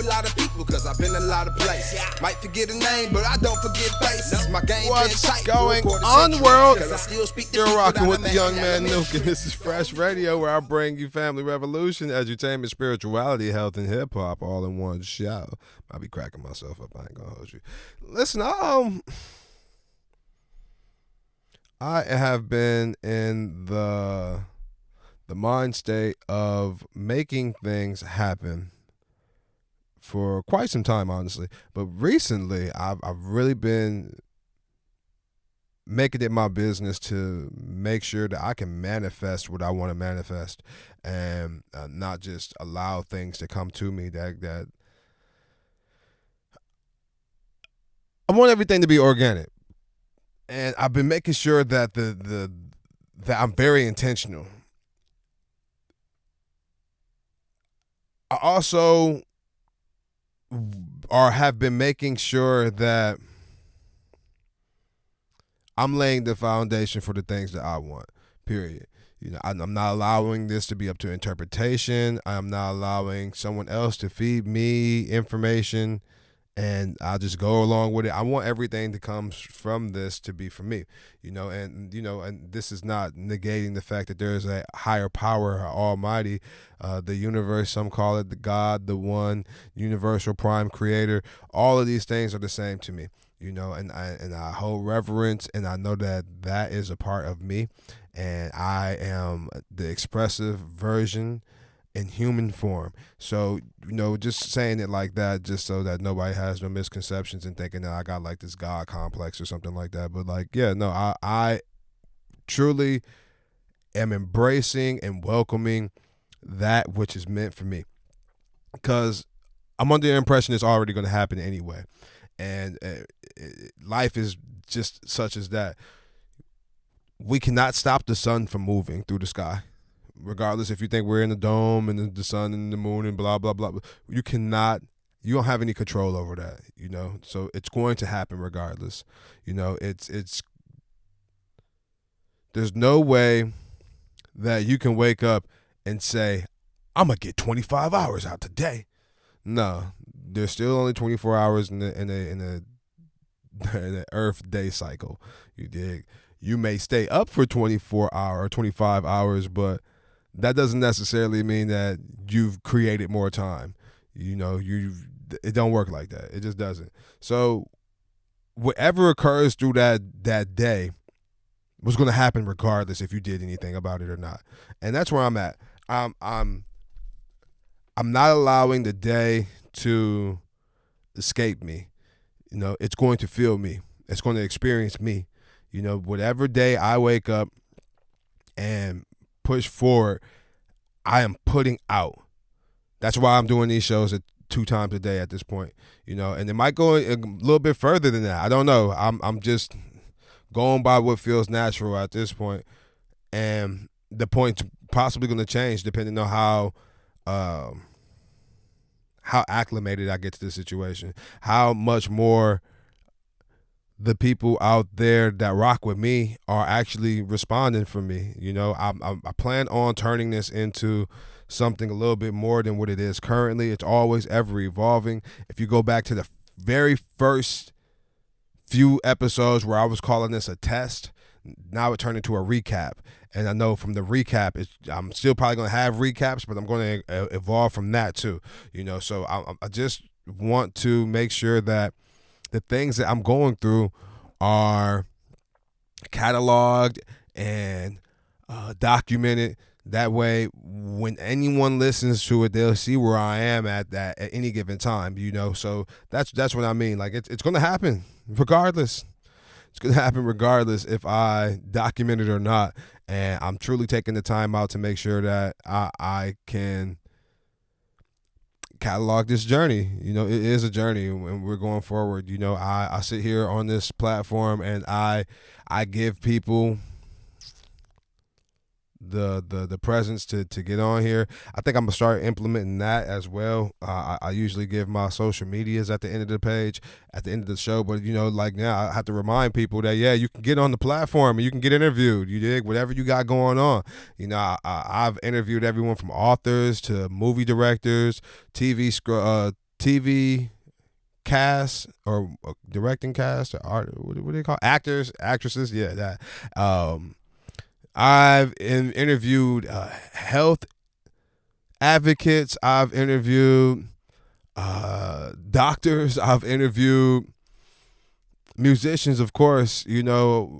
lot of people, cause I've been a lot of places. Might forget a name, but I don't forget faces. My game What's been tight going for a quarter on, century, world? 'cause I still speak to You're people rocking that with I the met young that man I met. Nuke, and this is Fresh Radio, where I bring you family revolution, edutainment, spirituality, health, and hip hop all in one show. I'll be cracking myself up. I ain't gonna hold you. Listen, I have been in the mind state of making things happen for quite some time, honestly. But recently, I've really been making it my business to make sure that I can manifest what I want to manifest, and not just allow things to come to me that I want everything to be organic. And I've been making sure that that I'm very intentional. I also have been making sure that I'm laying the foundation for the things that I want, period. You know, I'm not allowing this to be up to interpretation. I'm not allowing someone else to feed me information and I'll just go along with it. I want everything that comes from this to be for me, and this is not negating the fact that there is a higher power, almighty, the universe, some call it the God, the one, universal prime creator. All of these things are the same to me, and I hold reverence, and I know that is a part of me, and I am the expressive version in human form. So, just saying it like that, just so that nobody has no misconceptions and thinking that I got like this God complex or something like that. But I truly am embracing and welcoming that which is meant for me, because I'm under the impression it's already going to happen anyway. And life is just such as that. We cannot stop the sun from moving through the sky. Regardless if you think we're in the dome and the sun and the moon and blah, blah, blah. You don't have any control over that, So it's going to happen regardless. There's no way that you can wake up and say, I'm going to get 25 hours out today. No, there's still only 24 hours in the Earth day cycle. You dig? You may stay up for 24 hours or 25 hours, but that doesn't necessarily mean that you've created more time. It don't work like that. It just doesn't. So whatever occurs through that day was going to happen regardless if you did anything about it or not. And that's where I'm at. I'm not allowing the day to escape me. It's going to feel me. It's going to experience me. Whatever day I wake up and push forward, I am putting out. That's why I'm doing these shows at 2 times a day at this point, and it might go a little bit further than that. I don't know. I'm just going by what feels natural at this point, and the point's possibly going to change depending on how acclimated I get to the situation, how much more the people out there that rock with me are actually responding for me. I plan on turning this into something a little bit more than what it is currently. It's always ever evolving. If you go back to the very first few episodes where I was calling this a test, now it turned into a recap. And I know from the recap, I'm still probably going to have recaps, but I'm going to evolve from that too. So I just want to make sure that the things that I'm going through are cataloged and documented. That way, when anyone listens to it, they'll see where I am at any given time. So that's what I mean. Like it's going to happen regardless. It's going to happen regardless if I document it or not. And I'm truly taking the time out to make sure that I can catalog this journey. It is a journey, and we're going forward. I sit here on this platform and I give people the presence to get on here. I think I'm gonna start implementing that as well. I usually give my social medias at the end of the page, at the end of the show, but like now I have to remind people that you can get on the platform and you can get interviewed. You dig? Whatever you got going on. I've interviewed everyone from authors to movie directors, TV cast or directing cast or art, what do they call actors, actresses? Yeah, that. I've interviewed health advocates. I've interviewed doctors. I've interviewed musicians, of course,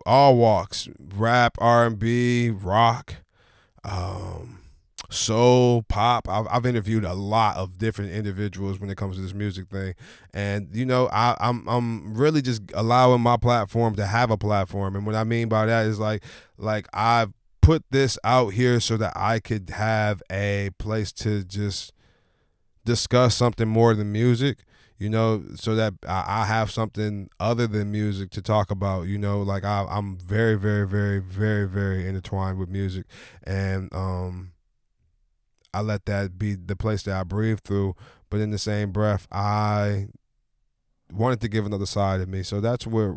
all walks, rap, R&B, rock, soul, pop. I've interviewed a lot of different individuals when it comes to this music thing, and I'm really just allowing my platform to have a platform. And what I mean by that is like I've put this out here so that I could have a place to just discuss something more than music, so that I have something other than music to talk about. I'm very, very, very, very, very intertwined with music, and I let that be the place that I breathe through. But in the same breath, I wanted to give another side of me. So that's where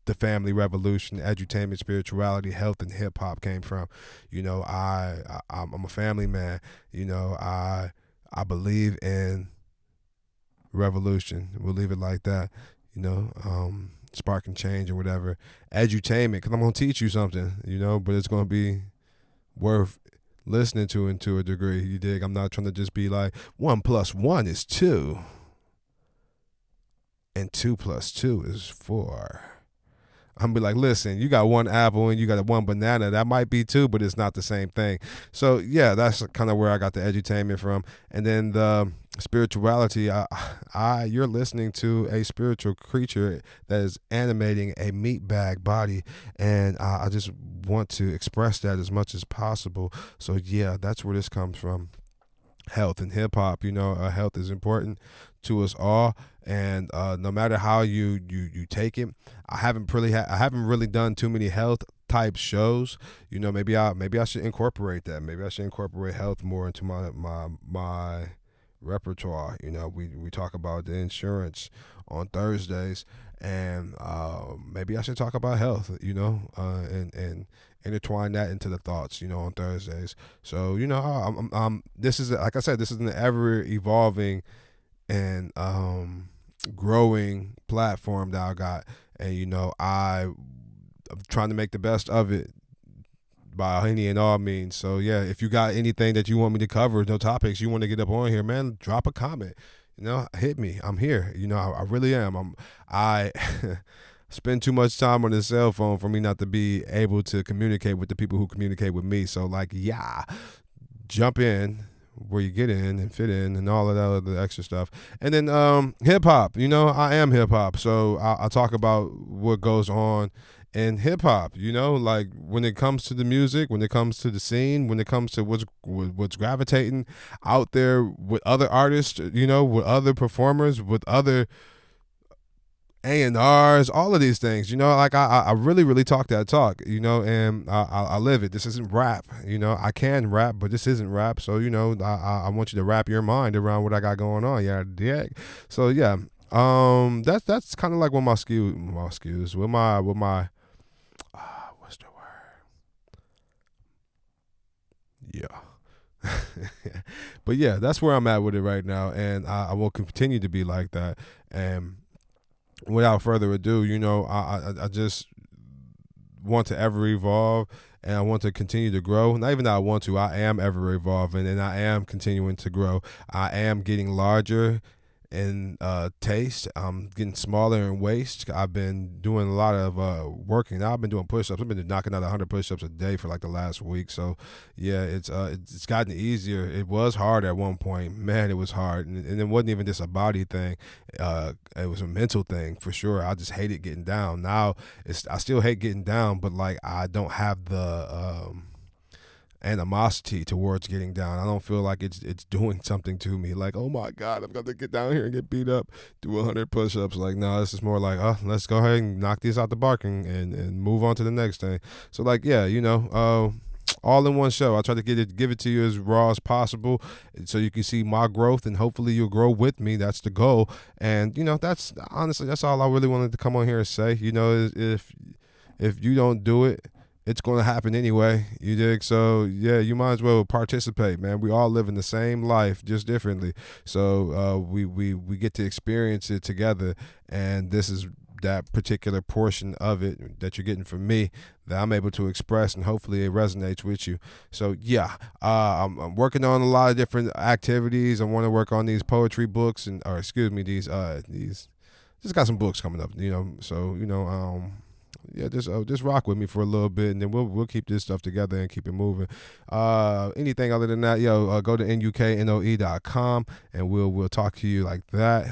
the family revolution, edutainment, spirituality, health, and hip hop came from. I'm a family man. I believe in revolution. We'll leave it like that. Sparking change or whatever. Edutainment, because I'm gonna teach you something. But it's gonna be worth listening to a degree. You dig? I'm not trying to just be like 1 + 1 is 2, and 2 + 2 is 4. I'm be like, listen, you got 1 apple and you got 1 banana. That might be 2, but it's not the same thing. So yeah, that's kind of where I got the edutainment from. And then the spirituality, you're listening to a spiritual creature that is animating a meat bag body, and I just want to express that as much as possible. So yeah, that's where this comes from. Health and hip hop, health is important to us all, and no matter how you take it, I haven't really done too many health type shows. Maybe I should incorporate that. Maybe I should incorporate health more into my repertoire. We talk about the insurance on Thursdays, and maybe I should talk about health. And intertwine that into the thoughts, on Thursdays. So, this is, like I said, this is an ever evolving and growing platform that I got. And, I'm trying to make the best of it by any and all means. So, yeah, if you got anything that you want me to cover, no topics you want to get up on here, man, drop a comment. Hit me. I'm here. I really am. I spend too much time on the cell phone for me not to be able to communicate with the people who communicate with me. So, jump in where you get in and fit in and all of that other extra stuff. And then hip hop. I am hip hop. So I talk about what goes on in hip hop. When it comes to the music, when it comes to the scene, when it comes to what's gravitating out there with other artists, with other performers, with other A&Rs, all of these things, I really, really talk that talk, and I live it. This isn't rap, I can rap, but this isn't rap. So, I want you to wrap your mind around what I got going on. Yeah, dig. So yeah, that's kind of like what my skews with my what's the word? Yeah. But yeah, that's where I'm at with it right now, and I will continue to be like that. And without further ado, I just want to ever evolve, and I want to continue to grow. Not even that I want to, I am ever evolving, and I am continuing to grow. I am getting larger in taste. I'm getting smaller in waist. I've been doing a lot of working. Now I've been doing push-ups. I've been knocking out 100 push-ups a day for like the last week. So yeah, it's gotten easier. It was hard at one point. Man, it was hard, and it wasn't even just a body thing. It was a mental thing for sure. I just hated getting down. Now I still hate getting down, but like I don't have the animosity towards getting down. I don't feel like it's doing something to me. Like, oh my God, I'm going to get down here and get beat up, do 100 push-ups. Like, no, this is more like, let's go ahead and knock these out the park and move on to the next thing. So like, yeah, all in one show. I try to give it to you as raw as possible so you can see my growth, and hopefully you'll grow with me. That's the goal. And, that's honestly, that's all I really wanted to come on here and say. If you don't do it, it's going to happen anyway. You dig? So yeah, you might as well participate, man. We all live in the same life, just differently. So we get to experience it together, and this is that particular portion of it that you're getting from me that I'm able to express, and hopefully it resonates with you. So yeah, I'm working on a lot of different activities. I want to work on these poetry books, these just got some books coming up, so yeah, just rock with me for a little bit, and then we'll keep this stuff together and keep it moving. Anything other than that, go to nuknoe.com and we'll talk to you like that.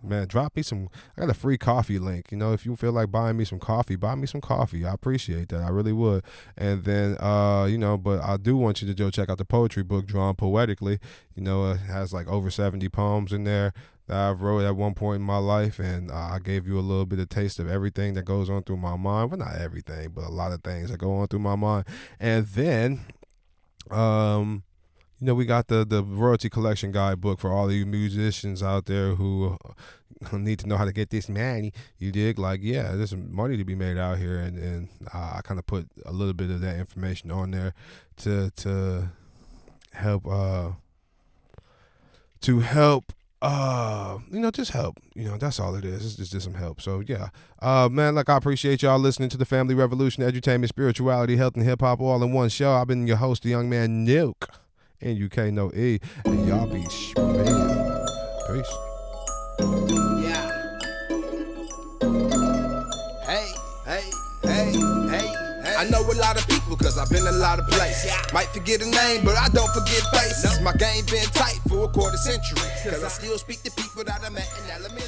Man, drop me some. I got a free coffee link. If you feel like buying me some coffee, buy me some coffee. I appreciate that. I really would. And then, but I do want you to go check out the poetry book, Drawn Poetically. It has like over 70 poems in there that I wrote at one point in my life, and I gave you a little bit of taste of everything that goes on through my mind. Well, not everything, but a lot of things that go on through my mind. And then, we got the royalty collection guide book for all you musicians out there who need to know how to get this money. You dig? Like, yeah, there's some money to be made out here, and I kind of put a little bit of that information on there to help just help. That's all it is. It's just some help. So yeah, man, I appreciate y'all listening to the Family Revolution, Edutainment, Spirituality, Health, and Hip Hop all in one show. I've been your host, the young man Nuke, NUKNOE, and y'all be man. Peace. Yeah. Hey. I know a lot of people cause I've been in a lot of places. Might forget a name, but I don't forget faces. My game been tight for a quarter century, cause I still speak to people that I met in elementary.